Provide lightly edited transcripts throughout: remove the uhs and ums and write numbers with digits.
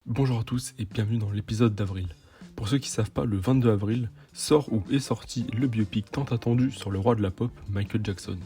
Bonjour à tous et bienvenue dans l'épisode d'avril. Pour ceux qui ne savent pas, le 22 avril sort ou est sorti le biopic tant attendu sur le roi de la pop, Michael Jackson.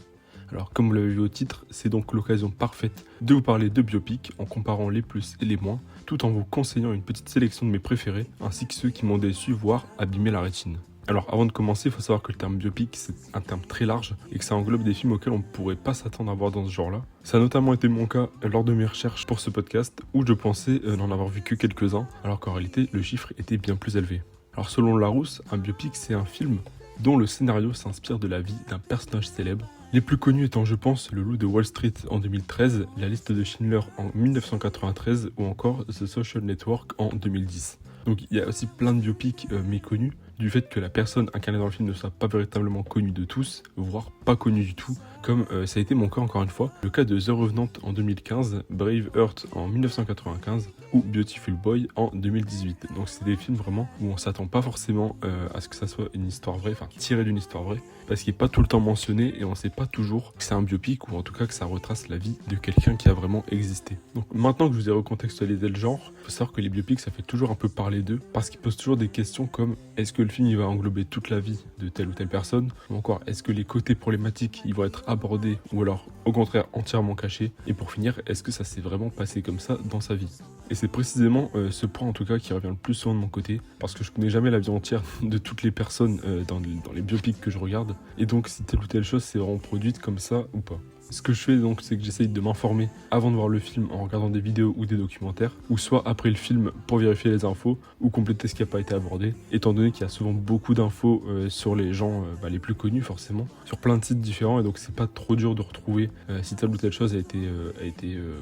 Alors comme vous l'avez vu au titre, c'est donc l'occasion parfaite de vous parler de biopic en comparant les plus et les moins, tout en vous conseillant une petite sélection de mes préférés, ainsi que ceux qui m'ont déçu, voire abîmé la rétine. Alors avant de commencer, il faut savoir que le terme biopic c'est un terme très large et que ça englobe des films auxquels on ne pourrait pas s'attendre à voir dans ce genre-là. Ça a notamment été mon cas lors de mes recherches pour ce podcast où je pensais n'en avoir vu que quelques-uns, alors qu'en réalité le chiffre était bien plus élevé. Alors selon Larousse, un biopic c'est un film dont le scénario s'inspire de la vie d'un personnage célèbre. Les plus connus étant je pense Le Loup de Wall Street en 2013, La Liste de Schindler en 1993 ou encore The Social Network en 2010. Donc il y a aussi plein de biopics méconnus du fait que la personne incarnée dans le film ne soit pas véritablement connue de tous, voire pas connue du tout, comme ça a été mon cas encore une fois, le cas de The Revenant en 2015, Brave Heart en 1995 ou Beautiful Boy en 2018. Donc c'est des films vraiment où on s'attend pas forcément à ce que ça soit une histoire vraie, enfin tiré d'une histoire vraie, parce qu'il n'est pas tout le temps mentionné et on sait pas toujours que c'est un biopic ou en tout cas que ça retrace la vie de quelqu'un qui a vraiment existé. Donc maintenant que je vous ai recontextualisé le genre, il faut savoir que les biopics ça fait toujours un peu parler d'eux parce qu'ils posent toujours des questions comme est-ce que le film il va englober toute la vie de telle ou telle personne ou encore est-ce que les côtés problématiques ils vont être abordés ou alors au contraire entièrement cachés et pour finir est-ce que ça s'est vraiment passé comme ça dans sa vie. Et c'est précisément ce point en tout cas qui revient le plus souvent de mon côté parce que je connais jamais la vie entière de toutes les personnes dans les biopics que je regarde et donc si telle ou telle chose s'est vraiment produite comme ça ou pas. Ce que je fais donc c'est que j'essaye de m'informer avant de voir le film en regardant des vidéos ou des documentaires ou soit après le film pour vérifier les infos ou compléter ce qui n'a pas été abordé étant donné qu'il y a souvent beaucoup d'infos sur les gens les plus connus forcément sur plein de sites différents et donc c'est pas trop dur de retrouver si telle ou telle chose a été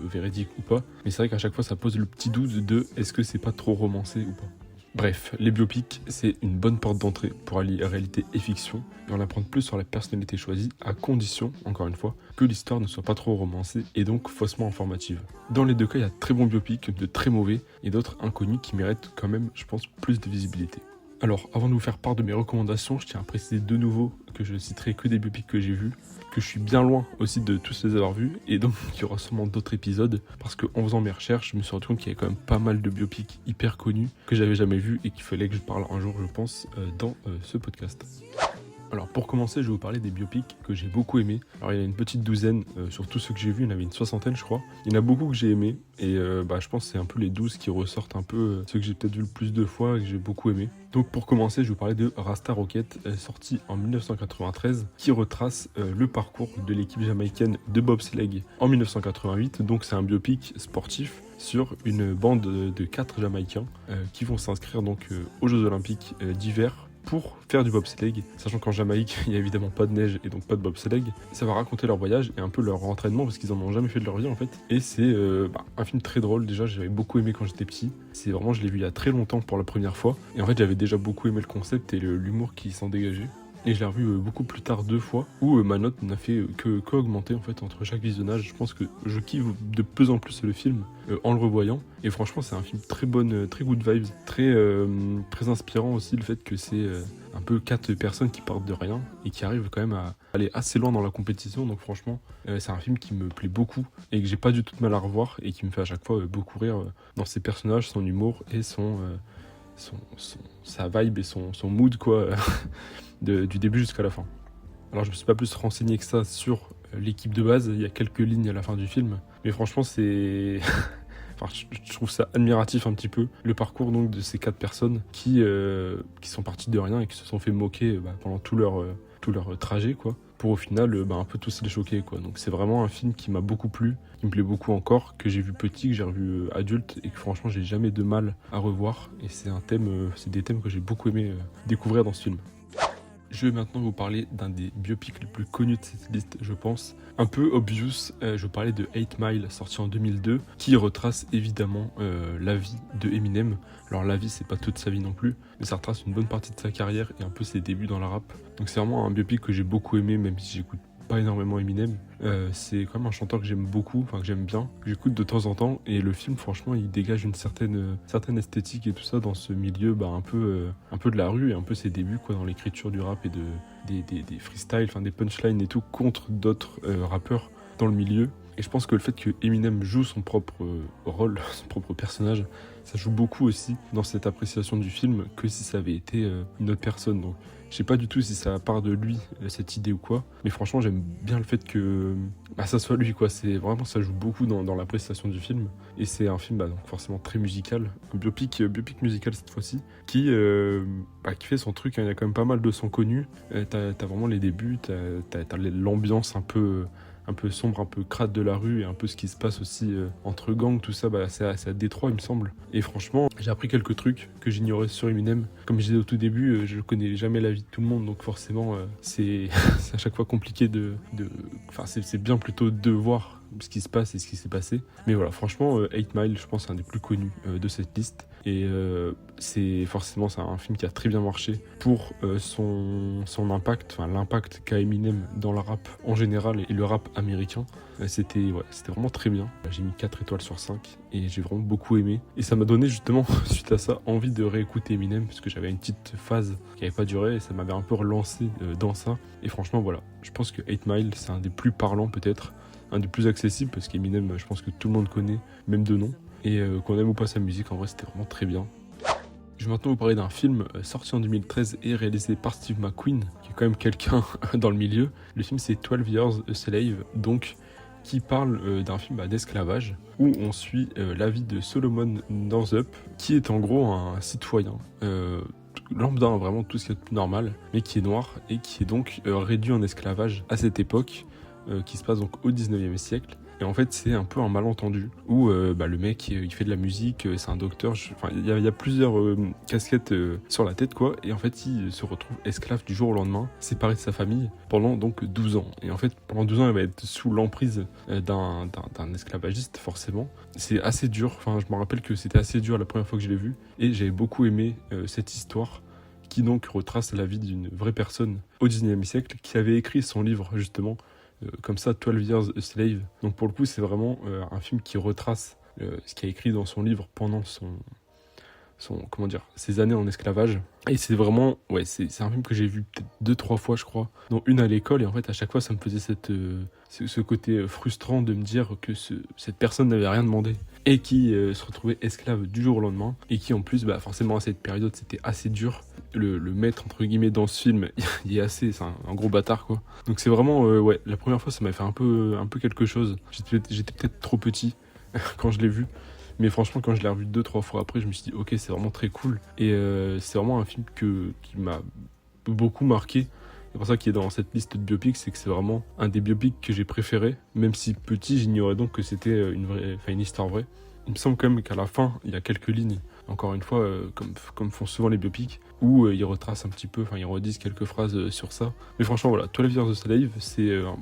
véridique ou pas mais c'est vrai qu'à chaque fois ça pose le petit doute de est-ce que c'est pas trop romancé ou pas. Bref, les biopics, c'est une bonne porte d'entrée pour allier réalité et fiction et en apprendre plus sur la personnalité choisie à condition, encore une fois, que l'histoire ne soit pas trop romancée et donc faussement informative. Dans les deux cas, il y a de très bons biopics, de très mauvais et d'autres inconnus qui méritent quand même, je pense, plus de visibilité. Alors, avant de vous faire part de mes recommandations, je tiens à préciser de nouveau que je ne citerai que des biopics que j'ai vus, que je suis bien loin aussi de tous les avoir vus, et donc qu'il y aura sûrement d'autres épisodes, parce qu'en faisant mes recherches, je me suis rendu compte qu'il y avait quand même pas mal de biopics hyper connus que j'avais jamais vus et qu'il fallait que je parle un jour, je pense, dans ce podcast. Alors pour commencer, je vais vous parler des biopics que j'ai beaucoup aimés. Alors il y en a une petite douzaine, sur tous ceux que j'ai vus, il y en avait une soixantaine je crois. Il y en a beaucoup que j'ai aimés et je pense que c'est un peu les 12 qui ressortent un peu ceux que j'ai peut-être vu le plus de fois et que j'ai beaucoup aimé. Donc pour commencer, je vais vous parler de Rasta Rocket, sorti en 1993, qui retrace le parcours de l'équipe jamaïcaine de bobsleigh en 1988. Donc c'est un biopic sportif sur une bande de 4 Jamaïcains qui vont s'inscrire donc aux Jeux Olympiques d'hiver pour faire du bobsleigh, sachant qu'en Jamaïque, il n'y a évidemment pas de neige et donc pas de bobsleigh. Ça va raconter leur voyage et un peu leur entraînement parce qu'ils en ont jamais fait de leur vie en fait. Et c'est un film très drôle, déjà j'avais beaucoup aimé quand j'étais petit. C'est vraiment, je l'ai vu il y a très longtemps pour la première fois. Et en fait j'avais déjà beaucoup aimé le concept et l'humour qui s'en dégageait. Et je l'ai revu beaucoup plus tard 2 fois, où ma note n'a fait qu'augmenter en fait entre chaque visionnage. Je pense que je kiffe de plus en plus le film en le revoyant. Et franchement c'est un film très good vibes, très inspirant aussi le fait que c'est un peu 4 personnes qui partent de rien et qui arrivent quand même à aller assez loin dans la compétition. Donc franchement c'est un film qui me plaît beaucoup et que j'ai pas du tout de mal à revoir et qui me fait à chaque fois beaucoup rire dans ses personnages, son humour et sa vibe et son mood quoi. Du début jusqu'à la fin. Alors je me suis pas plus renseigné que ça sur l'équipe de base, il y a quelques lignes à la fin du film, mais franchement c'est... je trouve ça admiratif un petit peu, le parcours donc de ces 4 personnes qui sont parties de rien et qui se sont fait moquer pendant tout leur trajet quoi, pour au final un peu tous les choquer quoi. Donc c'est vraiment un film qui m'a beaucoup plu, qui me plaît beaucoup encore, que j'ai vu petit, que j'ai revu adulte et que franchement j'ai jamais de mal à revoir et c'est des thèmes que j'ai beaucoup aimé découvrir dans ce film. Je vais maintenant vous parler d'un des biopics les plus connus de cette liste, je pense. Un peu obvious, je vais parler de 8 Mile, sorti en 2002, qui retrace évidemment la vie de Eminem. Alors la vie, c'est pas toute sa vie non plus, mais ça retrace une bonne partie de sa carrière et un peu ses débuts dans la rap. Donc c'est vraiment un biopic que j'ai beaucoup aimé, même si j'écoute pas énormément Eminem. C'est quand même un chanteur que j'aime beaucoup, enfin que j'aime bien, que j'écoute de temps en temps. Et le film, franchement, il dégage une certaine esthétique et tout ça dans ce milieu un peu de la rue et un peu ses débuts quoi, dans l'écriture du rap et des freestyles, enfin des punchlines et tout contre d'autres rappeurs dans le milieu. Et je pense que le fait que Eminem joue son propre rôle, son propre personnage, ça joue beaucoup aussi dans cette appréciation du film que si ça avait été une autre personne. Donc je sais pas du tout si ça part de lui, cette idée ou quoi, mais franchement j'aime bien le fait que ça soit lui quoi. C'est vraiment, ça joue beaucoup dans l'appréciation du film. Et c'est un film donc forcément très musical, un biopic musical cette fois-ci, qui fait son truc, hein. Il y a quand même pas mal de sons connus. T'as vraiment les débuts, t'as l'ambiance un peu sombre, un peu crade de la rue et un peu ce qui se passe aussi entre gangs, tout ça, c'est à Détroit il me semble. Et franchement, j'ai appris quelques trucs que j'ignorais sur Eminem. Comme je disais au tout début, je connais jamais la vie de tout le monde, donc forcément c'est à chaque fois compliqué c'est bien plutôt de voir ce qui se passe et ce qui s'est passé. Mais voilà, franchement, 8 Mile, je pense, c'est un des plus connus de cette liste. Et c'est un film qui a très bien marché pour son impact, enfin l'impact qu'a Eminem dans le rap en général et le rap américain. C'était vraiment très bien. J'ai mis 4 étoiles sur 5 et j'ai vraiment beaucoup aimé. Et ça m'a donné justement, suite à ça, envie de réécouter Eminem parce que j'avais une petite phase qui n'avait pas duré et ça m'avait un peu relancé dans ça. Et franchement, voilà, je pense que 8 Mile, c'est un des plus parlants peut-être, un des plus accessibles parce qu'Eminem, je pense que tout le monde connaît, même de nom. Et qu'on aime ou pas sa musique, en vrai c'était vraiment très bien. Je vais maintenant vous parler d'un film sorti en 2013 et réalisé par Steve McQueen, qui est quand même quelqu'un dans le milieu. Le film c'est 12 Years a Slave, donc qui parle d'un film d'esclavage, où on suit la vie de Solomon Northup, qui est en gros un citoyen lambda, vraiment tout ce qui est normal, mais qui est noir et qui est donc réduit en esclavage à cette époque, qui se passe donc au 19e siècle. Et en fait, c'est un peu un malentendu où le mec il fait de la musique, c'est un docteur. Il y a plusieurs casquettes sur la tête, quoi. Et en fait, il se retrouve esclave du jour au lendemain, séparé de sa famille pendant donc 12 ans. Et en fait, pendant 12 ans, il va être sous l'emprise d'un esclavagiste, forcément. C'est assez dur. Enfin, je me rappelle que c'était assez dur la première fois que je l'ai vu. Et j'avais beaucoup aimé cette histoire qui donc retrace la vie d'une vraie personne au 19e siècle qui avait écrit son livre, justement, comme ça, 12 Years a Slave. Donc pour le coup, c'est vraiment un film qui retrace ce qu'il a écrit dans son livre pendant ses années en esclavage. Et c'est vraiment, c'est un film que j'ai vu peut-être 2-3 fois, je crois, dont une à l'école. Et en fait, à chaque fois, ça me faisait ce côté frustrant de me dire que cette personne n'avait rien demandé et qui se retrouvait esclave du jour au lendemain. Et qui, en plus, forcément, à cette période, c'était assez dur. Le maître, entre guillemets, dans ce film, c'est un gros bâtard, quoi. Donc c'est vraiment, la première fois, ça m'a fait un peu quelque chose. J'étais peut-être trop petit quand je l'ai vu. Mais franchement, quand je l'ai revu 2-3 fois après, je me suis dit, ok, c'est vraiment très cool. Et c'est vraiment un film qui m'a beaucoup marqué. C'est pour ça qu'il est dans cette liste de biopics, c'est que c'est vraiment un des biopics que j'ai préféré. Même si petit, j'ignorais donc que c'était une histoire vraie. Il me semble quand même qu'à la fin, il y a quelques lignes, encore une fois, comme font souvent les biopics, où ils retracent un petit peu, ils redisent quelques phrases sur ça. Mais franchement, voilà, 12 Years a Slave,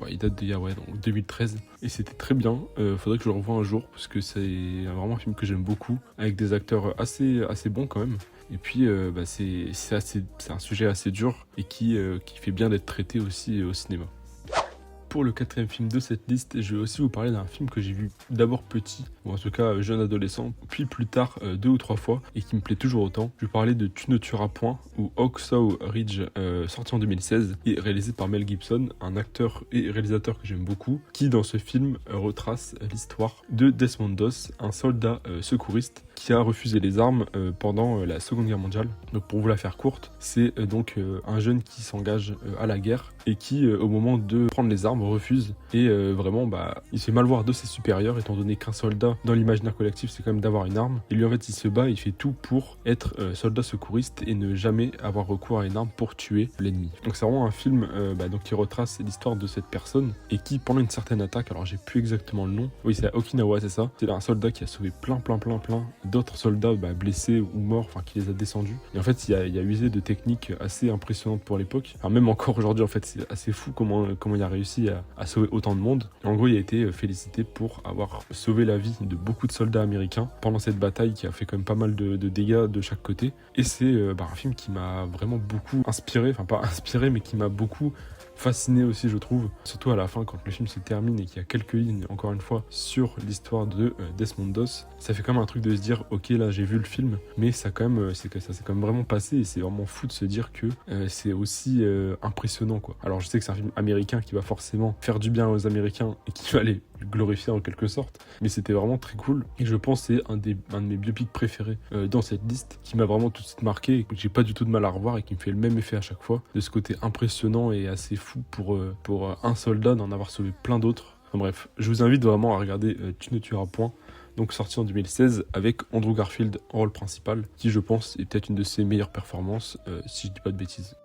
il date d'il y a donc 2013, et c'était très bien. Faudrait que je le revoie un jour, parce que c'est vraiment un film que j'aime beaucoup, avec des acteurs assez bons quand même. Et puis, c'est un sujet assez dur, et qui fait bien d'être traité aussi au cinéma. Pour le 4e film de cette liste, je vais aussi vous parler d'un film que j'ai vu d'abord petit, ou en tout cas jeune adolescent, puis plus tard 2 ou 3 fois, et qui me plaît toujours autant. Je vais vous parler de Tu ne tueras point, ou Hacksaw Ridge, sorti en 2016, et réalisé par Mel Gibson, un acteur et réalisateur que j'aime beaucoup, qui dans ce film retrace l'histoire de Desmond Doss, un soldat secouriste qui a refusé les armes pendant la Seconde Guerre mondiale. Donc pour vous la faire courte, c'est donc un jeune qui s'engage à la guerre et qui, au moment de prendre les armes, refuse. Et vraiment, il se fait mal voir de ses supérieurs, étant donné qu'un soldat, dans l'imaginaire collectif, c'est quand même d'avoir une arme. Et lui, en fait, il se bat, il fait tout pour être soldat secouriste et ne jamais avoir recours à une arme pour tuer l'ennemi. Donc c'est vraiment un film qui retrace l'histoire de cette personne et qui, pendant une certaine attaque, alors j'ai plus exactement le nom, oui c'est à Okinawa, c'est ça, c'est un soldat qui a sauvé plein d'autres soldats blessés ou morts, qui les a descendus. Et en fait, il a usé de techniques assez impressionnantes pour l'époque. Même encore aujourd'hui, en fait, c'est assez fou comment il a réussi à sauver autant de monde. Et en gros, il a été félicité pour avoir sauvé la vie de beaucoup de soldats américains pendant cette bataille qui a fait quand même pas mal de dégâts de chaque côté. Et c'est un film qui m'a vraiment beaucoup inspiré, pas inspiré, mais qui m'a beaucoup fasciné aussi, je trouve, surtout à la fin quand le film se termine et qu'il y a quelques lignes, encore une fois, sur l'histoire de Desmond Doss. Ça fait quand même un truc de se dire, ok, là j'ai vu le film, mais ça quand même, ça s'est quand même vraiment passé, et c'est vraiment fou de se dire que c'est aussi impressionnant, quoi. Alors je sais que c'est un film américain qui va forcément faire du bien aux Américains et qui va les glorifier en quelque sorte, mais c'était vraiment très cool, et je pense que c'est un de mes biopics préférés dans cette liste, qui m'a vraiment tout de suite marqué et que j'ai pas du tout de mal à revoir et qui me fait le même effet à chaque fois, de ce côté impressionnant et assez fou pour un soldat d'en avoir sauvé plein d'autres. Enfin, bref, je vous invite vraiment à regarder Tu ne tueras point, donc sorti en 2016 avec Andrew Garfield en rôle principal, qui je pense est peut-être une de ses meilleures performances, si je dis pas de bêtises.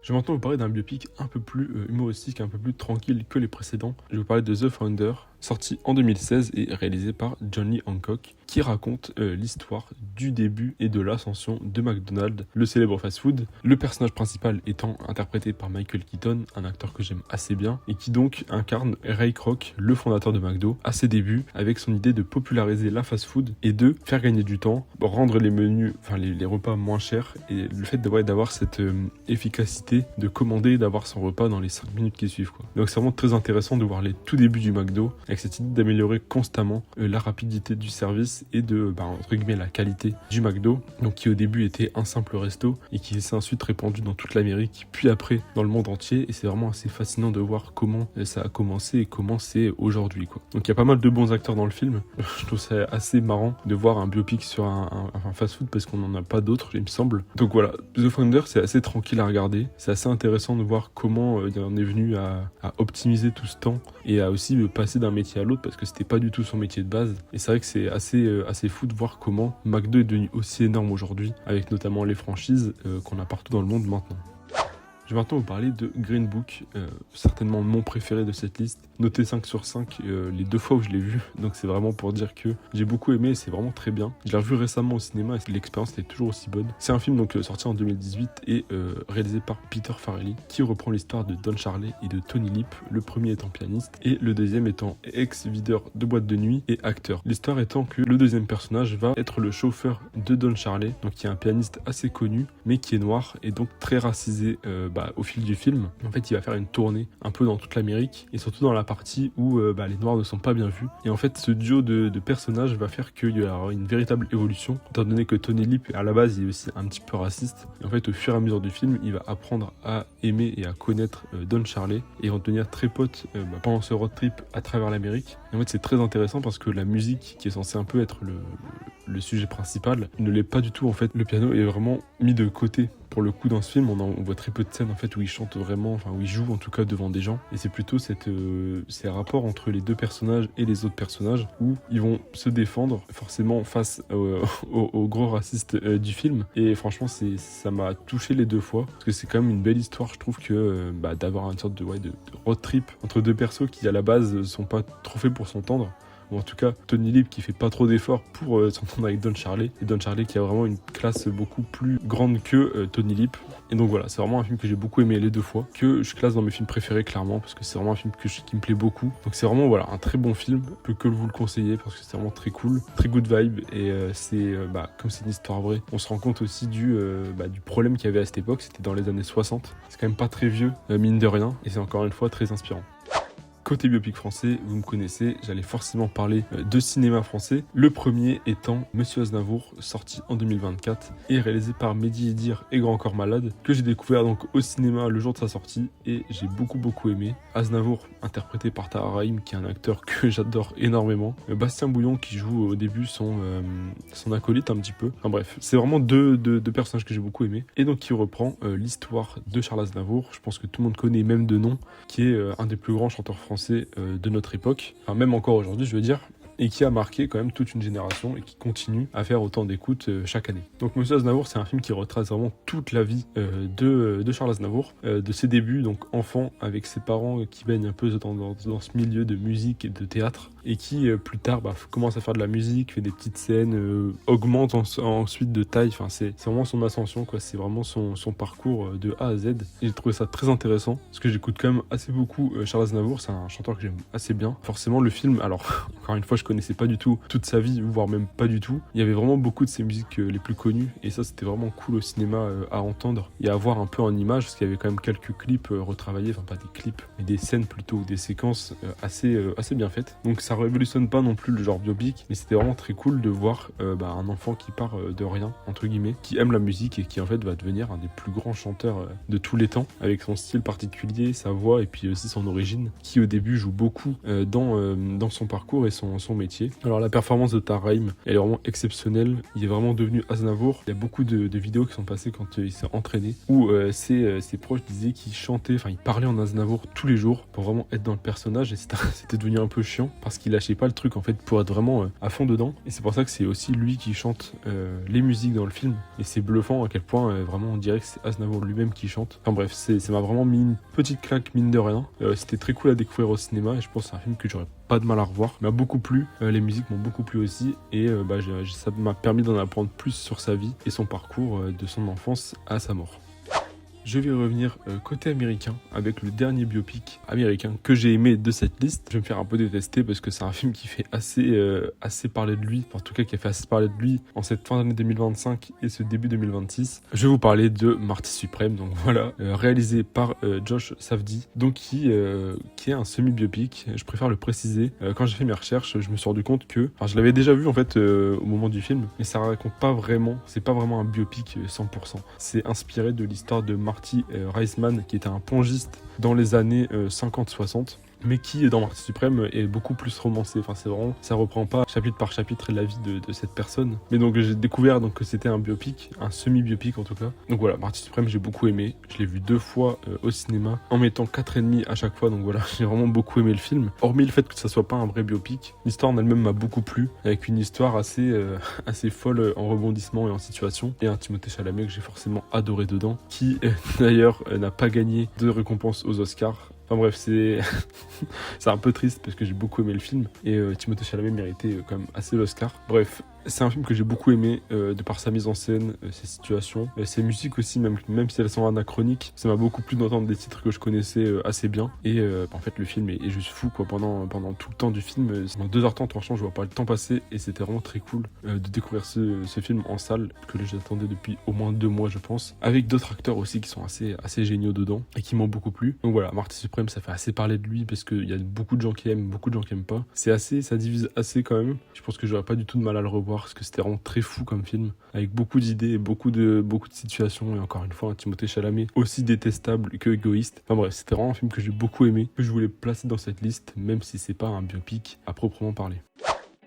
Je vais maintenant vous parler d'un biopic un peu plus humoristique, un peu plus tranquille que les précédents. Je vais vous parler de The Founder, sorti en 2016 et réalisé par John Lee Hancock, qui raconte l'histoire du début et de l'ascension de McDonald's, le célèbre fast-food. Le personnage principal étant interprété par Michael Keaton, un acteur que j'aime assez bien, et qui donc incarne Ray Kroc, le fondateur de McDo, à ses débuts, avec son idée de populariser la fast-food et de faire gagner du temps, rendre les menus, enfin les repas moins chers, et le fait d'avoir cette efficacité de commander, d'avoir son repas dans les 5 minutes qui suivent, quoi. Donc c'est vraiment très intéressant de voir les tout débuts du McDo, avec cette idée d'améliorer constamment la rapidité du service et de, entre guillemets, la qualité du McDo, donc qui au début était un simple resto et qui s'est ensuite répandu dans toute l'Amérique, puis après dans le monde entier, et c'est vraiment assez fascinant de voir comment ça a commencé et comment c'est aujourd'hui, quoi. Donc il y a pas mal de bons acteurs dans le film. Je trouve ça assez marrant de voir un biopic sur un fast-food parce qu'on n'en a pas d'autres, il me semble. Donc voilà, The Founder, c'est assez tranquille à regarder, c'est assez intéressant de voir comment il en est venu à optimiser tout ce temps et à aussi passer d'un métier à l'autre, parce que c'était pas du tout son métier de base, et c'est vrai que c'est assez fou de voir comment McDo est devenu aussi énorme aujourd'hui, avec notamment les franchises qu'on a partout dans le monde maintenant. Je vais maintenant vous parler de Green Book, certainement mon préféré de cette liste, noté 5 sur 5 les 2 fois où je l'ai vu, donc c'est vraiment pour dire que j'ai beaucoup aimé et c'est vraiment très bien. Je l'ai revu récemment au cinéma et l'expérience était toujours aussi bonne. C'est un film donc sorti en 2018 et réalisé par Peter Farrelly, qui reprend l'histoire de Don Charley et de Tony Lip, le premier étant pianiste et le deuxième étant ex-videur de boîte de nuit et acteur. L'histoire étant que le deuxième personnage va être le chauffeur de Don Charley, donc qui est un pianiste assez connu mais qui est noir et donc très racisé au fil du film. En fait, il va faire une tournée un peu dans toute l'Amérique et surtout dans la partie où les noirs ne sont pas bien vus. Et en fait, ce duo de personnages va faire qu'il y aura une véritable évolution, étant donné que Tony Lip, à la base, il est aussi un petit peu raciste. Et en fait, au fur et à mesure du film, il va apprendre à aimer et à connaître Don Charley et en devenir très potes pendant ce road trip à travers l'Amérique. Et en fait, c'est très intéressant parce que la musique, qui est censée un peu être le sujet principal, ne l'est pas du tout. En fait, le piano est vraiment mis de côté. Pour le coup, dans ce film, on voit très peu de scènes en fait où il chante vraiment, enfin où il joue en tout cas devant des gens. Et c'est plutôt ces rapports entre les deux personnages et les autres personnages où ils vont se défendre forcément face aux gros racistes du film. Et franchement, ça m'a touché les 2 fois parce que c'est quand même une belle histoire. Je trouve que d'avoir une sorte de road trip entre deux persos qui à la base sont pas trop faits pour s'entendre. Ou en tout cas Tony Lip qui fait pas trop d'efforts pour s'entendre avec Don Charley, et Don Charley qui a vraiment une classe beaucoup plus grande que Tony Lip. Et donc voilà, c'est vraiment un film que j'ai beaucoup aimé les 2 fois, que je classe dans mes films préférés clairement, parce que c'est vraiment un film qui me plaît beaucoup. Donc c'est vraiment un très bon film, je peux que vous le conseiller parce que c'est vraiment très cool, très good vibe, et comme c'est une histoire vraie, on se rend compte aussi du problème qu'il y avait à cette époque. C'était dans les années 60, c'est quand même pas très vieux, mine de rien, et c'est encore une fois très inspirant. Côté biopic français, vous me connaissez, j'allais forcément parler de cinéma français. Le premier étant Monsieur Aznavour, sorti en 2024 et réalisé par Mehdi Edir et Grand Corps Malade, que j'ai découvert donc au cinéma le jour de sa sortie et j'ai beaucoup aimé. Aznavour, interprété par Tahar Rahim, qui est un acteur que j'adore énormément. Bastien Bouillon, qui joue au début son acolyte un petit peu. Enfin bref, c'est vraiment deux personnages que j'ai beaucoup aimé. Et donc qui reprend l'histoire de Charles Aznavour, je pense que tout le monde connaît même de nom, qui est un des plus grands chanteurs français de notre époque, enfin même encore aujourd'hui je veux dire, et qui a marqué quand même toute une génération et qui continue à faire autant d'écoutes chaque année. Donc Monsieur Aznavour, c'est un film qui retrace vraiment toute la vie de Charles Aznavour, de ses débuts, donc enfant avec ses parents qui baignent un peu dans ce milieu de musique et de théâtre, et qui plus tard commence à faire de la musique, fait des petites scènes, augmente ensuite de taille. Enfin c'est vraiment son ascension, quoi. C'est vraiment son parcours de A à Z, et j'ai trouvé ça très intéressant parce que j'écoute quand même assez beaucoup Charles Aznavour. C'est un chanteur que j'aime assez bien. Forcément le film, alors encore une fois je connaissais pas du tout toute sa vie, voire même pas du tout. Il y avait vraiment beaucoup de ses musiques les plus connues, et ça c'était vraiment cool au cinéma à entendre et à voir un peu en images, parce qu'il y avait quand même quelques clips retravaillés, enfin pas des clips, mais des scènes plutôt, des séquences assez bien faites. Donc ça révolutionne pas non plus le genre biopic, mais c'était vraiment très cool de voir un enfant qui part de rien, entre guillemets, qui aime la musique et qui en fait va devenir un des plus grands chanteurs de tous les temps, avec son style particulier, sa voix et puis aussi son origine, qui au début joue beaucoup dans son parcours et son métier. Alors la performance de Tahar Rahim, elle est vraiment exceptionnelle. Il est vraiment devenu Aznavour. Il y a beaucoup de vidéos qui sont passées quand il s'est entraîné, où ses proches disaient qu'il chantait, enfin il parlait en Aznavour tous les jours pour vraiment être dans le personnage, et c'était devenu un peu chiant parce qu'il lâchait pas le truc en fait pour être vraiment à fond dedans. Et c'est pour ça que c'est aussi lui qui chante les musiques dans le film, et c'est bluffant à quel point vraiment on dirait que c'est Aznavour lui-même qui chante. Enfin bref, ça m'a vraiment mis une petite claque mine de rien. C'était très cool à découvrir au cinéma, et je pense que c'est un film que j'aurais pas de mal à revoir. Il m'a beaucoup plu, les musiques m'ont beaucoup plu aussi, et ça m'a permis d'en apprendre plus sur sa vie et son parcours de son enfance à sa mort. Je vais revenir côté américain avec le dernier biopic américain que j'ai aimé de cette liste. Je vais me faire un peu détester parce que c'est un film qui fait assez parler de lui, en tout cas qui a fait assez parler de lui en cette fin d'année 2025 et ce début 2026. Je vais vous parler de Marty Supreme, donc voilà, réalisé par Josh Safdie, donc qui est un semi-biopic. Je préfère le préciser. Quand j'ai fait mes recherches, je me suis rendu compte que, enfin, je l'avais déjà vu en fait au moment du film, mais ça raconte pas vraiment, c'est pas vraiment un biopic 100%. C'est inspiré de l'histoire de Marty Reisman, qui était un pongiste dans les années 50-60, mais qui dans Marty Supreme est beaucoup plus romancé. Enfin, c'est vraiment, ça reprend pas chapitre par chapitre la vie de cette personne. Mais donc j'ai découvert que c'était un biopic, un semi-biopic en tout cas. Donc voilà, Marty Supreme, j'ai beaucoup aimé. Je l'ai vu 2 fois au cinéma, en mettant 4,5 à chaque fois. Donc voilà, j'ai vraiment beaucoup aimé le film. Hormis le fait que ça soit pas un vrai biopic, l'histoire en elle-même m'a beaucoup plu, avec une histoire assez folle en rebondissement et en situation. Et un Timothée Chalamet que j'ai forcément adoré dedans, qui d'ailleurs n'a pas gagné de récompense aux Oscars. Enfin bref, c'est un peu triste parce que j'ai beaucoup aimé le film, et Timothée Chalamet méritait quand même assez l'Oscar. Bref, c'est un film que j'ai beaucoup aimé de par sa mise en scène, ses situations, ses musiques aussi, même si elles sont anachroniques. Ça m'a beaucoup plu d'entendre des titres que je connaissais assez bien, et en fait le film est juste fou quoi. Pendant tout le temps du film, pendant 2h30 franchement je vois pas le temps passer, et c'était vraiment très cool de découvrir ce film en salle, que j'attendais depuis au moins 2 mois je pense, avec d'autres acteurs aussi qui sont assez géniaux dedans et qui m'ont beaucoup plu. Donc voilà, Marty Supreme, ça fait assez parler de lui parce qu'il y a beaucoup de gens qui aiment, beaucoup de gens qui aiment pas. Ça divise assez quand même. Je pense que j'aurais pas du tout de mal à le revoir parce que c'était vraiment très fou comme film, avec beaucoup d'idées et beaucoup de situations, et encore une fois un Timothée Chalamet aussi détestable que égoïste. Enfin bref, c'était vraiment un film que j'ai beaucoup aimé, que je voulais placer dans cette liste, même si c'est pas un biopic à proprement parler.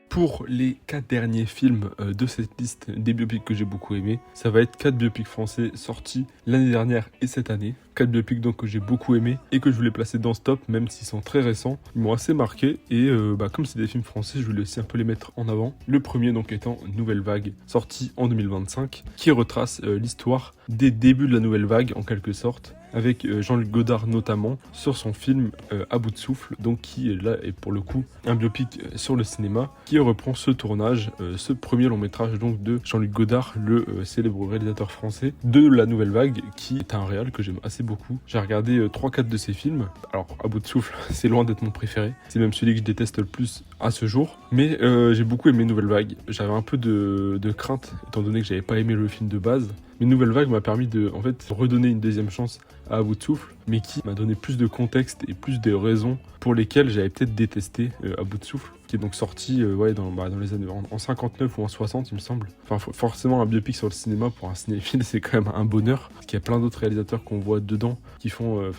Pour les 4 derniers films de cette liste des biopics que j'ai beaucoup aimés, ça va être 4 biopics français sortis l'année dernière et cette année. 4 biopics donc que j'ai beaucoup aimés et que je voulais placer dans ce top, même s'ils sont très récents. Ils m'ont assez marqué, et comme c'est des films français, je voulais aussi un peu les mettre en avant. Le premier donc étant Nouvelle Vague, sorti en 2025, qui retrace l'histoire des débuts de la Nouvelle Vague en quelque sorte, avec Jean-Luc Godard notamment, sur son film À bout de souffle, donc qui là est pour le coup un biopic sur le cinéma, qui reprend ce tournage, ce premier long métrage donc de Jean-Luc Godard, le célèbre réalisateur français de la Nouvelle Vague, qui est un réal que j'aime assez beaucoup. J'ai regardé 3-4 de ses films. Alors À bout de souffle, c'est loin d'être mon préféré, c'est même celui que je déteste le plus à ce jour, mais j'ai beaucoup aimé Nouvelle Vague. J'avais un peu de crainte étant donné que j'avais pas aimé le film de base, mais Nouvelle Vague m'a permis de redonner une deuxième chance à bout de souffle, mais qui m'a donné plus de contexte et plus de raisons pour lesquelles j'avais peut-être détesté À bout de souffle, qui est donc sorti dans les années en 59 ou en 60 il me semble. Enfin forcément un biopic sur le cinéma pour un cinéphile c'est quand même un bonheur, parce qu'il y a plein d'autres réalisateurs qu'on voit dedans qui font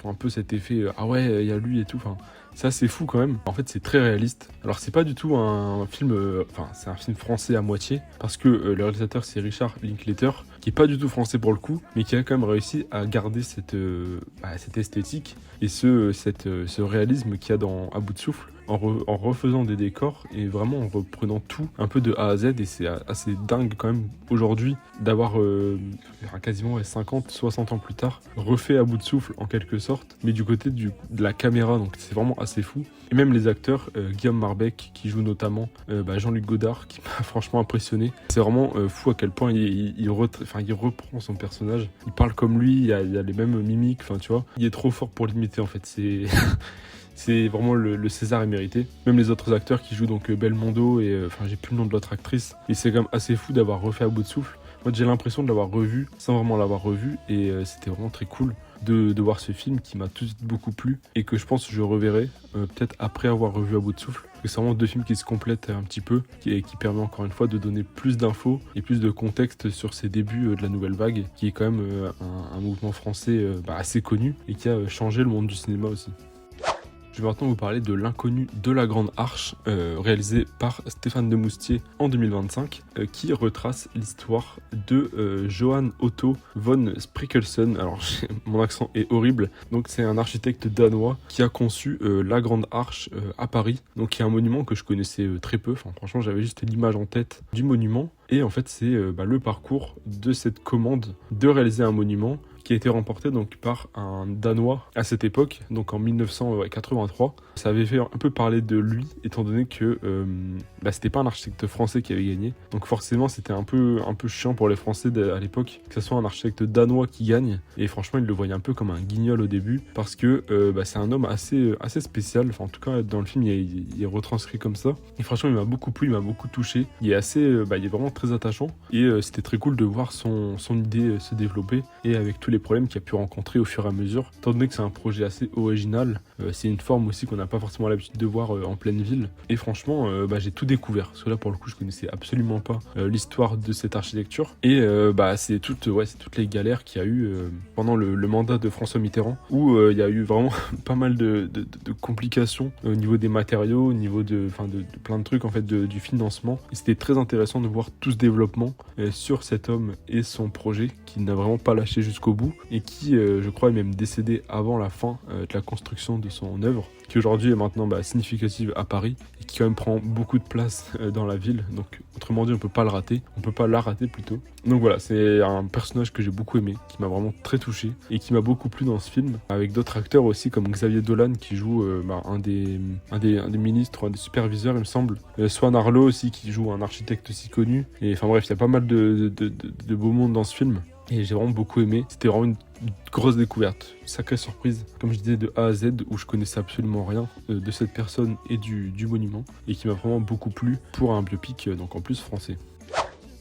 un peu cet effet ah ouais il y a lui et tout, ça c'est fou quand même. En fait c'est très réaliste. Alors c'est pas du tout un film, c'est un film français à moitié, parce que le réalisateur c'est Richard Linklater, qui est pas du tout français pour le coup, mais qui a quand même réussi à garder cette esthétique et ce réalisme qu'il y a dans À bout de souffle, en refaisant des décors et vraiment en reprenant tout un peu de A à Z. Et c'est assez dingue quand même aujourd'hui d'avoir quasiment 50-60 ans plus tard refait À bout de souffle en quelque sorte, mais du côté de la caméra, donc c'est vraiment assez fou. Et même les acteurs, Guillaume Marbeck qui joue notamment Jean-Luc Godard, qui m'a franchement impressionné. C'est vraiment fou à quel point il reprend son personnage, il parle comme lui, il y a les mêmes mimiques, tu vois, il est trop fort pour l'imiter en fait. c'est vraiment le César est mérité. Même les autres acteurs qui jouent donc Belmondo et enfin j'ai plus le nom de l'autre actrice, mais c'est quand même assez fou d'avoir refait À bout de souffle. Moi j'ai l'impression de l'avoir revu sans vraiment l'avoir revu et c'était vraiment très cool de voir ce film qui m'a tout de suite beaucoup plu et que je pense que je reverrai peut-être après avoir revu À bout de souffle. Parce que c'est vraiment deux films qui se complètent un petit peu et qui permet encore une fois de donner plus d'infos et plus de contexte sur ces débuts de la nouvelle vague qui est quand même un mouvement français assez connu et qui a changé le monde du cinéma aussi. Je vais maintenant vous parler de L'inconnu de la Grande Arche, réalisé par Stéphane Demoustier en 2025, qui retrace l'histoire de Johan Otto von Spreckelsen. Alors, mon accent est horrible. Donc, c'est un architecte danois qui a conçu la Grande Arche à Paris. Donc, il y a un monument que je connaissais très peu. Enfin, franchement, j'avais juste l'image en tête du monument. Et en fait, c'est le parcours de cette commande de réaliser un monument qui a été remporté donc par un Danois à cette époque, donc en 1983. Ça avait fait un peu parler de lui, étant donné que c'était pas un architecte français qui avait gagné. Donc forcément, c'était un peu chiant pour les Français à l'époque que ce soit un architecte danois qui gagne. Et franchement, ils le voyaient un peu comme un guignol au début, parce que c'est un homme assez spécial. Enfin, en tout cas, dans le film, il est retranscrit comme ça. Et franchement, il m'a beaucoup plu, il m'a beaucoup touché. Il est il est vraiment très attachant. Et c'était très cool de voir son idée se développer et avec tous les problèmes qu'il a pu rencontrer au fur et à mesure. Étant donné que c'est un projet assez original, c'est une forme aussi qu'on n'a pas forcément l'habitude de voir en pleine ville. Et franchement, j'ai tout découvert. Parce que là, pour le coup, je connaissais absolument pas l'histoire de cette architecture. Et c'est toutes les galères qu'il y a eu pendant le mandat de François Mitterrand, où il y a eu vraiment pas mal de complications au niveau des matériaux, au niveau de plein de trucs en fait du financement. Et c'était très intéressant de voir tout ce développement sur cet homme et son projet qui n'a vraiment pas lâché jusqu'au bout et qui, je crois, est même décédé avant la fin de la construction de son œuvre, qui aujourd'hui est maintenant significative à Paris et qui quand même prend beaucoup de place dans la ville. Donc autrement dit, on peut pas la rater plutôt. Donc voilà, c'est un personnage que j'ai beaucoup aimé, qui m'a vraiment très touché et qui m'a beaucoup plu dans ce film, avec d'autres acteurs aussi comme Xavier Dolan qui joue un des ministres, un des superviseurs il me semble, Swan Arlo aussi qui joue un architecte aussi connu, et enfin bref, il y a pas mal de beau monde dans ce film. Et j'ai vraiment beaucoup aimé. C'était vraiment une grosse découverte, une sacrée surprise, comme je disais, de A à Z, où je connaissais absolument rien de cette personne et du monument, et qui m'a vraiment beaucoup plu pour un biopic, donc en plus français.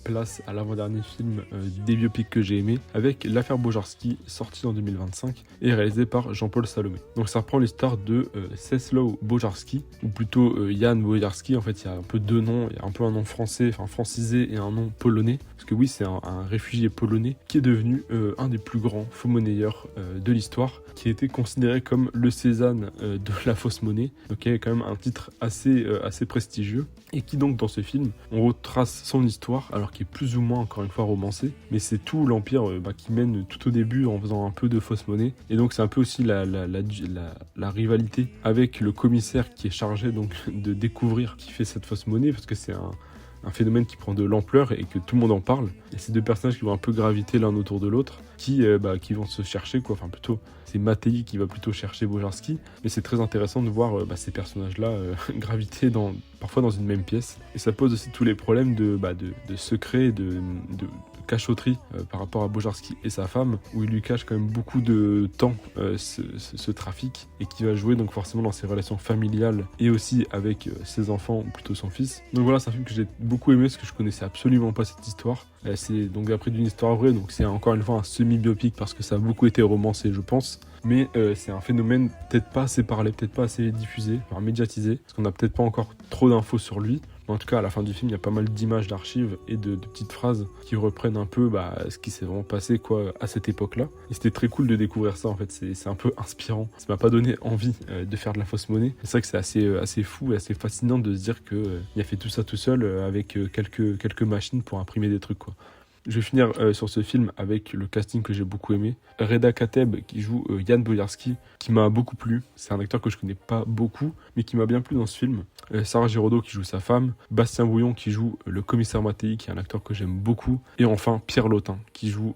Place à l'avant-dernier film des biopics que j'ai aimé, avec L'affaire Bojarski, sorti en 2025 et réalisé par Jean-Paul Salomé. Donc ça reprend l'histoire de Czesław Bojarski, ou plutôt Jan Bojarski. En fait, il y a un peu deux noms, il y a un peu un nom français, enfin francisé, et un nom polonais, parce que oui, c'est un réfugié polonais qui est devenu un des plus grands faux monnayeurs de l'histoire, qui a été considéré comme le Cézanne de la fausse monnaie, donc il y a quand même un titre assez prestigieux, et qui donc dans ce film, on retrace son histoire, alors qui est plus ou moins encore une fois romancé, mais c'est tout l'empire qui mène tout au début en faisant un peu de fausse monnaie, et donc c'est un peu aussi la rivalité avec le commissaire qui est chargé donc de découvrir qui fait cette fausse monnaie, parce que c'est un phénomène qui prend de l'ampleur et que tout le monde en parle. Et ces deux personnages qui vont un peu graviter l'un autour de l'autre, qui vont se chercher, quoi. Enfin, plutôt, c'est Mattei qui va plutôt chercher Bojarski. Mais c'est très intéressant de voir ces personnages-là graviter parfois dans une même pièce. Et ça pose aussi tous les problèmes de secret, de cachotterie par rapport à Bojarski et sa femme, où il lui cache quand même beaucoup de temps ce trafic, et qui va jouer donc forcément dans ses relations familiales et aussi avec ses enfants, ou plutôt son fils. Donc voilà, c'est un film que j'ai beaucoup aimé parce que je connaissais absolument pas cette histoire. C'est donc d'après d'une histoire vraie, donc c'est encore une fois un semi-biopic parce que ça a beaucoup été romancé, je pense. Mais c'est un phénomène peut-être pas assez parlé, peut-être pas assez diffusé, voire médiatisé, parce qu'on n'a peut-être pas encore trop d'infos sur lui. En tout cas, à la fin du film, il y a pas mal d'images d'archives et de petites phrases qui reprennent un peu ce qui s'est vraiment passé à cette époque-là. Et c'était très cool de découvrir ça, en fait. C'est un peu inspirant. Ça m'a pas donné envie de faire de la fausse monnaie. C'est vrai que c'est assez fou et assez fascinant de se dire qu'il a fait tout ça tout seul avec quelques machines pour imprimer des trucs, quoi. Je vais finir sur ce film avec le casting que j'ai beaucoup aimé. Reda Kateb qui joue Jan Bojarski, qui m'a beaucoup plu. C'est un acteur que je connais pas beaucoup, mais qui m'a bien plu dans ce film. Sarah Giraudot qui joue sa femme. Bastien Bouillon qui joue le commissaire Mattei, qui est un acteur que j'aime beaucoup. Et enfin Pierre Lotin qui joue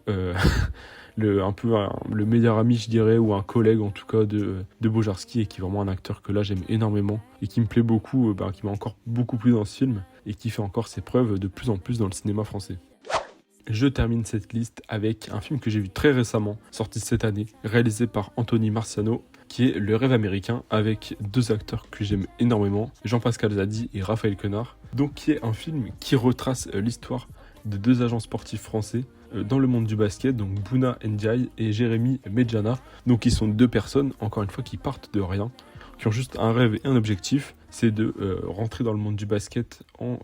le meilleur ami, je dirais, ou un collègue en tout cas de Bojarski, et qui est vraiment un acteur que là j'aime énormément et qui me plaît beaucoup, qui m'a encore beaucoup plu dans ce film et qui fait encore ses preuves de plus en plus dans le cinéma français. Je termine cette liste avec un film que j'ai vu très récemment, sorti cette année, réalisé par Anthony Marciano, qui est Le Rêve américain, avec deux acteurs que j'aime énormément, Jean-Pascal Zadi et Raphaël Quenard. Donc qui est un film qui retrace l'histoire de deux agents sportifs français dans le monde du basket, donc Bouna Ndiaye et Jérémy Medjana. Donc ils sont deux personnes, encore une fois, qui partent de rien, qui ont juste un rêve et un objectif, c'est de rentrer dans le monde du basket en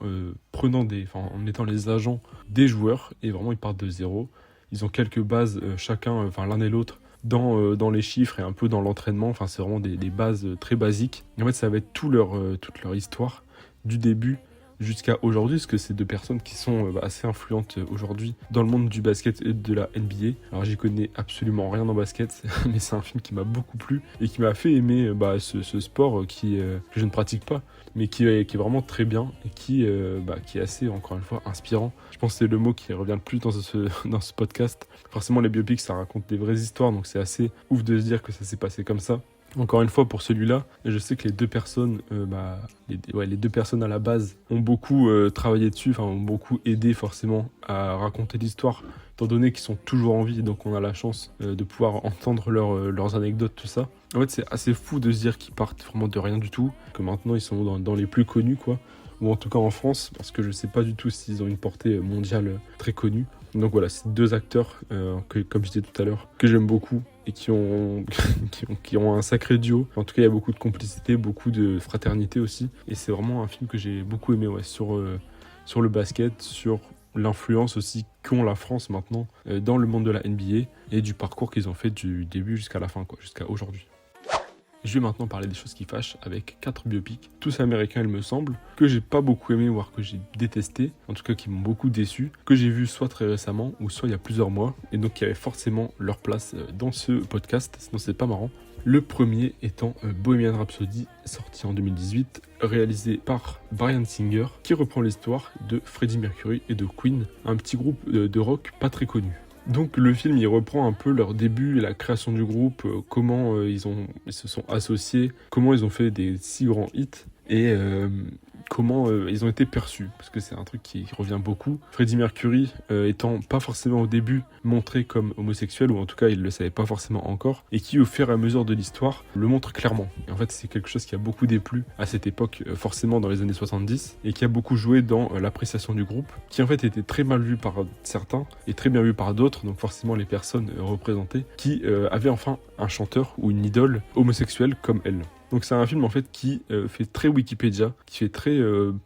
en étant les agents des joueurs, et vraiment ils partent de zéro. Ils ont quelques bases chacun, l'un et l'autre, dans les chiffres et un peu dans l'entraînement. Enfin, c'est vraiment des bases très basiques. Et en fait, ça va être toute leur histoire, du début jusqu'à aujourd'hui, parce que c'est deux personnes qui sont assez influentes aujourd'hui dans le monde du basket et de la NBA. Alors j'y connais absolument rien en basket, mais c'est un film qui m'a beaucoup plu et qui m'a fait aimer ce sport que je ne pratique pas, mais qui est vraiment très bien et qui est assez, encore une fois, inspirant. Je pense que c'est le mot qui revient le plus dans ce podcast. Forcément, les biopics, ça raconte des vraies histoires, donc c'est assez ouf de se dire que ça s'est passé comme ça. Encore une fois, pour celui-là, je sais que les deux personnes, les deux personnes à la base ont beaucoup travaillé dessus, ont beaucoup aidé forcément à raconter l'histoire, étant donné qu'ils sont toujours en vie, donc on a la chance de pouvoir entendre leurs anecdotes, tout ça. En fait, c'est assez fou de se dire qu'ils partent vraiment de rien du tout, que maintenant ils sont dans les plus connus, quoi, ou en tout cas en France, parce que je sais pas du tout s'ils ont une portée mondiale très connue. Donc voilà, c'est deux acteurs, comme je disais tout à l'heure, que j'aime beaucoup et qui ont un sacré duo. En tout cas, il y a beaucoup de complicité, beaucoup de fraternité aussi. Et c'est vraiment un film que j'ai beaucoup aimé sur le basket, sur l'influence aussi qu'ont la France maintenant dans le monde de la NBA et du parcours qu'ils ont fait du début jusqu'à la fin, jusqu'à aujourd'hui. Je vais maintenant parler des choses qui fâchent avec 4 biopics, tous américains il me semble, que j'ai pas beaucoup aimé, voire que j'ai détesté, en tout cas qui m'ont beaucoup déçu, que j'ai vu soit très récemment ou soit il y a plusieurs mois, et donc qui avaient forcément leur place dans ce podcast, sinon c'est pas marrant. Le premier étant Bohemian Rhapsody, sorti en 2018, réalisé par Bryan Singer, qui reprend l'histoire de Freddie Mercury et de Queen, un petit groupe de rock pas très connu. Donc le film il reprend un peu leur début et la création du groupe, comment ils se sont associés, comment ils ont fait des si grands hits et comment ils ont été perçus, parce que c'est un truc qui revient beaucoup. Freddie Mercury étant pas forcément au début montré comme homosexuel, ou en tout cas il le savait pas forcément encore, et qui au fur et à mesure de l'histoire le montre clairement. Et en fait c'est quelque chose qui a beaucoup déplu à cette époque, forcément dans les années 70, et qui a beaucoup joué dans l'appréciation du groupe, qui en fait était très mal vu par certains et très bien vu par d'autres, donc forcément les personnes représentées, qui avaient enfin un chanteur ou une idole homosexuelle comme elle. Donc c'est un film en fait qui fait très Wikipédia, qui fait très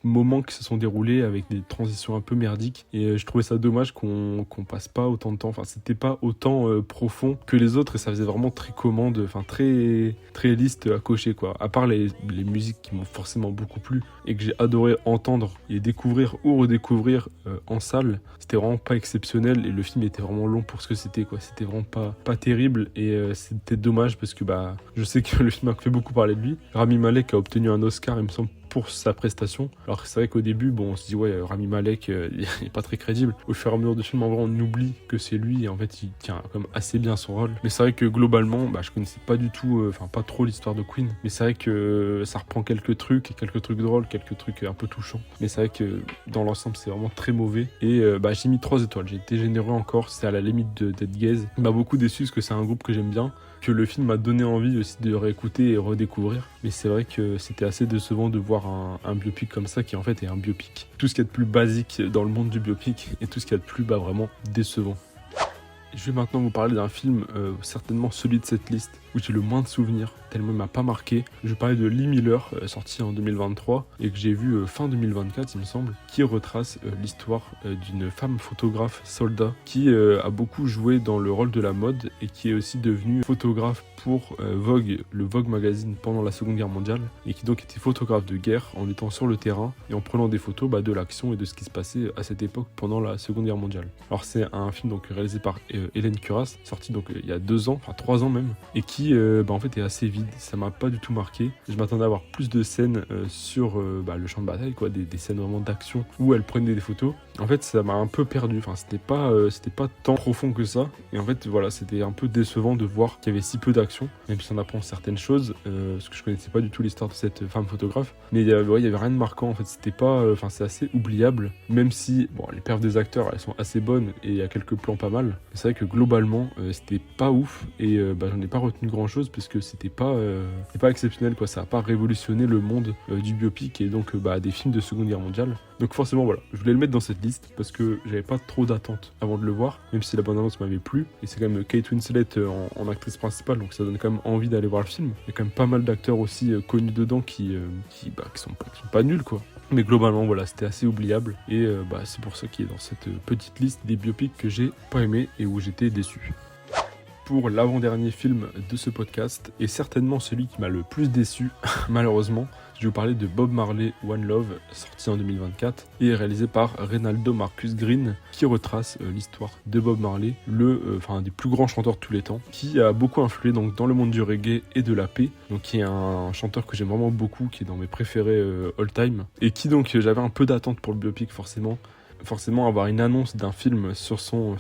moments qui se sont déroulés avec des transitions un peu merdiques, et je trouvais ça dommage qu'on passe pas autant de temps, c'était pas autant profond que les autres, et ça faisait vraiment très commande, très, très liste à cocher quoi, à part les musiques qui m'ont forcément beaucoup plu et que j'ai adoré entendre et découvrir ou redécouvrir en salle. C'était vraiment pas exceptionnel et le film était vraiment long pour ce que c'était quoi, c'était vraiment pas terrible, et c'était dommage parce que je sais que le film a fait beaucoup parler de lui. Rami Malek a obtenu un Oscar, il me semble, pour sa prestation. Alors c'est vrai qu'au début, on se dit Rami Malek, il est pas très crédible. Au fur et à mesure du film, en vrai, on oublie que c'est lui, et en fait, il tient comme assez bien son rôle. Mais c'est vrai que globalement, je connaissais pas du tout, pas trop l'histoire de Queen, mais c'est vrai que ça reprend quelques trucs drôles, quelques trucs un peu touchants. Mais c'est vrai que dans l'ensemble, c'est vraiment très mauvais. Et j'ai mis 3 étoiles. J'ai été généreux encore. C'est à la limite d'être gaze. Il m'a beaucoup déçu parce que c'est un groupe que j'aime bien, que le film m'a donné envie aussi de réécouter et redécouvrir. Mais c'est vrai que c'était assez décevant de voir un biopic comme ça qui en fait est un biopic. Tout ce qu'il y a de plus basique dans le monde du biopic et tout ce qu'il y a de plus vraiment décevant. Je vais maintenant vous parler d'un film, certainement celui de cette liste, où j'ai le moins de souvenirs, tellement il m'a pas marqué. Je vais parler de Lee Miller, sorti en 2023, et que j'ai vu fin 2024, il me semble, qui retrace l'histoire d'une femme photographe soldat, qui a beaucoup joué dans le rôle de la mode, et qui est aussi devenue photographe pour Vogue, le Vogue magazine pendant la Seconde Guerre mondiale, et qui donc était photographe de guerre en étant sur le terrain, et en prenant des photos de l'action et de ce qui se passait à cette époque pendant la Seconde Guerre mondiale. Alors c'est un film donc réalisé par Hélène Curas, sorti donc il y a 2 ans, 3 ans même, et qui en fait est assez vide. Ça m'a pas du tout marqué. Je m'attendais à avoir plus de scènes sur le champ de bataille, quoi, des scènes vraiment d'action où elle prenait des photos. En fait ça m'a un peu perdu, c'était pas tant profond que ça, et en fait voilà, c'était un peu décevant de voir qu'il y avait si peu d'action, même si on apprend certaines choses, parce que je connaissais pas du tout l'histoire de cette femme photographe, mais il y avait rien de marquant en fait, c'était pas, c'est assez oubliable, même si les perfs des acteurs elles sont assez bonnes et il y a quelques plans pas mal. C'est vrai que globalement c'était pas ouf, et j'en ai pas retenu grand chose parce que c'était pas pas exceptionnel, quoi. Ça n'a pas révolutionné le monde du biopic et donc des films de Seconde Guerre mondiale. Donc forcément, voilà, je voulais le mettre dans cette liste parce que j'avais pas trop d'attentes avant de le voir, même si la bande-annonce m'avait plu. Et c'est quand même Kate Winslet en actrice principale, donc ça donne quand même envie d'aller voir le film. Il y a quand même pas mal d'acteurs aussi connus dedans qui sont pas nuls, quoi. Mais globalement, voilà, c'était assez oubliable. Et c'est pour ça qu'il est dans cette petite liste des biopics que j'ai pas aimé et où j'étais déçu. Pour l'avant-dernier film de ce podcast, et certainement celui qui m'a le plus déçu, malheureusement, je vais vous parler de Bob Marley One Love, sorti en 2024, et réalisé par Reynaldo Marcus Green, qui retrace l'histoire de Bob Marley, un des plus grands chanteurs de tous les temps, qui a beaucoup influé donc, dans le monde du reggae et de la paix, donc qui est un chanteur que j'aime vraiment beaucoup, qui est dans mes préférés all-time, et qui donc j'avais un peu d'attente pour le biopic forcément avoir une annonce d'un film sur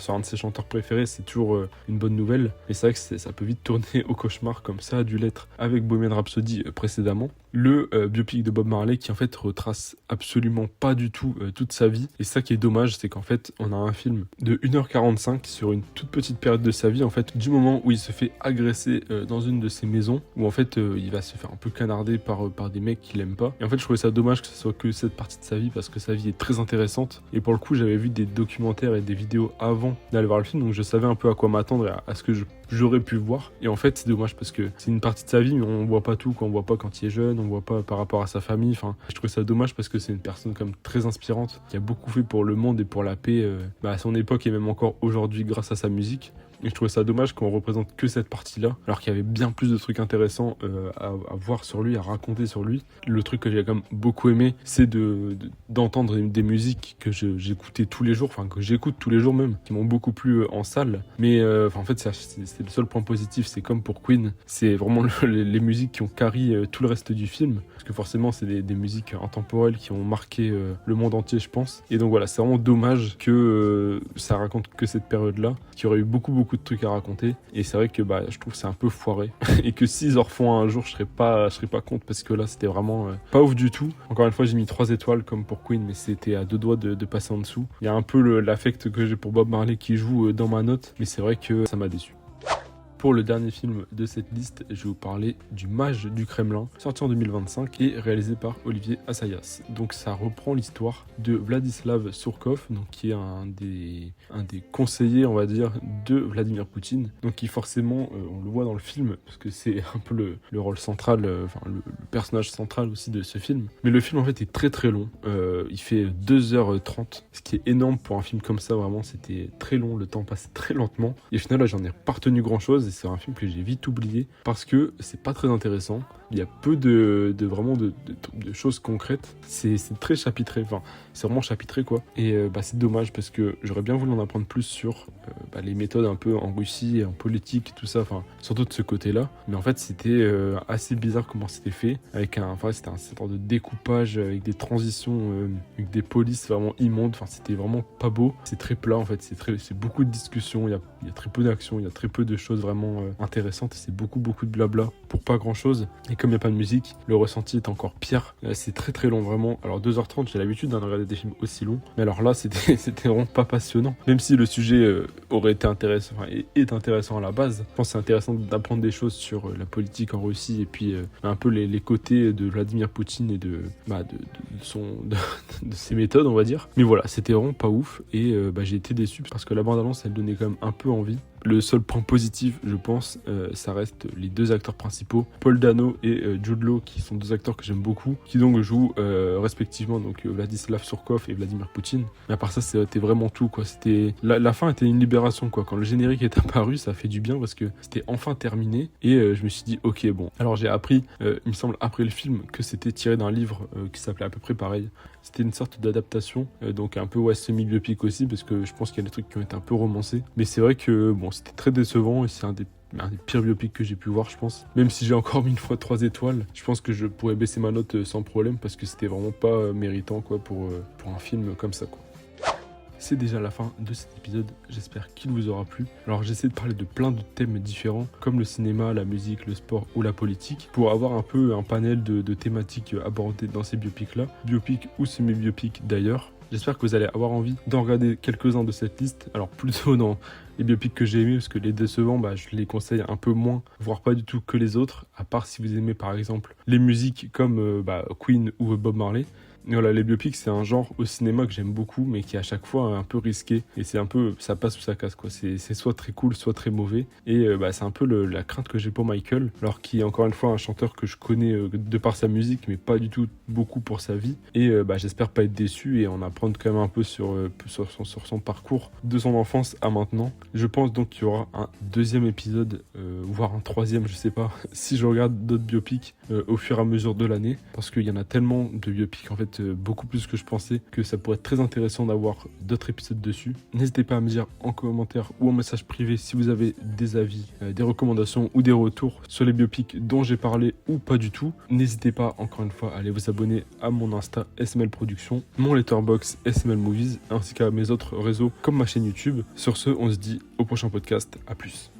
un de ses chanteurs préférés, c'est toujours une bonne nouvelle. Mais c'est vrai que ça peut vite tourner au cauchemar, comme ça a dû l'être avec Bohemian Rhapsody précédemment. Le biopic de Bob Marley qui en fait retrace absolument pas du tout toute sa vie. Et ça qui est dommage, c'est qu'en fait on a un film de 1h45 sur une toute petite période de sa vie, en fait du moment où il se fait agresser dans une de ses maisons, où en fait il va se faire un peu canarder par des mecs qu'il aime pas. Et en fait je trouvais ça dommage que ce soit que cette partie de sa vie, parce que sa vie est très intéressante. Et pour le coup j'avais vu des documentaires et des vidéos avant d'aller voir le film, donc je savais un peu à quoi m'attendre et à ce que j'aurais pu voir. Et en fait c'est dommage parce que c'est une partie de sa vie, mais on voit pas tout, on voit pas quand il est jeune, on voit pas par rapport à sa famille. Enfin, je trouve ça dommage parce que c'est une personne comme très inspirante, qui a beaucoup fait pour le monde et pour la paix à son époque et même encore aujourd'hui grâce à sa musique. Et je trouvais ça dommage qu'on représente que cette partie-là, alors qu'il y avait bien plus de trucs intéressants à voir sur lui, à raconter sur lui. Le truc que j'ai quand même beaucoup aimé, c'est d'entendre des musiques que j'écoutais tous les jours, enfin que j'écoute tous les jours même, qui m'ont beaucoup plu en salle. Mais en fait, c'est le seul point positif, c'est comme pour Queen, c'est vraiment les musiques qui ont carry tout le reste du film, parce que forcément, c'est des musiques intemporelles qui ont marqué le monde entier, je pense. Et donc voilà, c'est vraiment dommage que ça raconte que cette période-là, qui aurait eu beaucoup de trucs à raconter, et c'est vrai que je trouve que c'est un peu foiré et que s'ils en refont un jour je serais pas contre, parce que là c'était vraiment pas ouf du tout. Encore une fois j'ai mis 3 étoiles comme pour Queen, mais c'était à 2 doigts de passer en dessous. Il y a un peu l'affect que j'ai pour Bob Marley qui joue dans ma note, mais c'est vrai que ça m'a déçu. Pour le dernier film de cette liste, je vais vous parler du Mage du Kremlin, sorti en 2025 et réalisé par Olivier Assayas. Donc ça reprend l'histoire de Vladislav Surkov, donc qui est un des conseillers, on va dire, de Vladimir Poutine. Donc qui forcément, on le voit dans le film, parce que c'est un peu le rôle central, le personnage central aussi de ce film. Mais le film en fait est très très long, il fait 2h30, ce qui est énorme pour un film comme ça, vraiment c'était très long, le temps passait très lentement. Et au final là j'en ai pas retenu grand chose, et c'est un film que j'ai vite oublié parce que c'est pas très intéressant. Il y a peu de choses concrètes. C'est très chapitré, enfin c'est vraiment chapitré quoi. Et c'est dommage parce que j'aurais bien voulu en apprendre plus sur les méthodes un peu en Russie, en politique, tout ça, enfin surtout de ce côté-là. Mais en fait c'était assez bizarre comment c'était fait, avec c'était un certain de découpage avec des transitions, avec des polices vraiment immondes. Enfin c'était vraiment pas beau. C'est très plat en fait. C'est beaucoup de discussions. Il y a très peu d'action. Il y a très peu de choses vraiment intéressantes. C'est beaucoup de blabla pour pas grand chose. Et comme il n'y a pas de musique, le ressenti est encore pire. C'est très très long vraiment. Alors 2h30, j'ai l'habitude de regarder des films aussi longs, mais alors là c'était vraiment pas passionnant. Même si le sujet aurait été intéressant, est intéressant à la base. Je pense que c'est intéressant d'apprendre des choses sur la politique en Russie et puis un peu les côtés de Vladimir Poutine et de ses méthodes, on va dire. Mais voilà, c'était vraiment pas ouf et j'ai été déçu parce que la bande-annonce elle donnait quand même un peu envie. Le seul point positif, je pense, ça reste les 2 acteurs principaux, Paul Dano et Jude Law, qui sont 2 acteurs que j'aime beaucoup, qui donc jouent respectivement donc Vladislav Surkov et Vladimir Poutine. Mais à part ça, c'était vraiment tout quoi. C'était la fin était une libération quoi. Quand le générique est apparu, ça fait du bien parce que c'était enfin terminé et je me suis dit ok bon. Alors j'ai appris, il me semble après le film, que c'était tiré d'un livre qui s'appelait à peu près pareil. C'était une sorte d'adaptation, donc un peu semi-biopic aussi, parce que je pense qu'il y a des trucs qui ont été un peu romancés. Mais c'est vrai que bon, c'était très décevant et c'est un des pires biopics que j'ai pu voir, je pense. Même si j'ai encore mis une fois 3 étoiles, je pense que je pourrais baisser ma note sans problème parce que c'était vraiment pas méritant quoi pour un film comme ça quoi. C'est déjà la fin de cet épisode, j'espère qu'il vous aura plu. Alors j'essaie de parler de plein de thèmes différents, comme le cinéma, la musique, le sport ou la politique, pour avoir un peu un panel de thématiques abordées dans ces biopics-là, biopics ou semi-biopics d'ailleurs. J'espère que vous allez avoir envie d'en regarder quelques-uns de cette liste. Alors plutôt dans les biopics que j'ai aimés, parce que les décevants, je les conseille un peu moins, voire pas du tout que les autres, à part si vous aimez par exemple les musiques comme Queen ou Bob Marley. Et voilà, les biopics, c'est un genre au cinéma que j'aime beaucoup, mais qui est à chaque fois un peu risqué. Et c'est un peu, ça passe ou ça casse, quoi. C'est soit très cool, soit très mauvais. Et c'est un peu la crainte que j'ai pour Michael, alors qu'il est encore une fois un chanteur que je connais de par sa musique, mais pas du tout beaucoup pour sa vie. Et j'espère pas être déçu et en apprendre quand même un peu sur son parcours de son enfance à maintenant. Je pense donc qu'il y aura un deuxième épisode, voire un troisième, je sais pas, si je regarde d'autres biopics au fur et à mesure de l'année, parce qu'il y en a tellement de biopics en fait, beaucoup plus que je pensais, que ça pourrait être très intéressant d'avoir d'autres épisodes dessus. N'hésitez pas à me dire en commentaire ou en message privé si vous avez des avis, des recommandations ou des retours sur les biopics dont j'ai parlé ou pas du tout. N'hésitez pas encore une fois à aller vous abonner à mon Insta SML Productions, mon Letterboxd SML Movies, ainsi qu'à mes autres réseaux comme ma chaîne YouTube. Sur ce, on se dit au prochain podcast, à plus.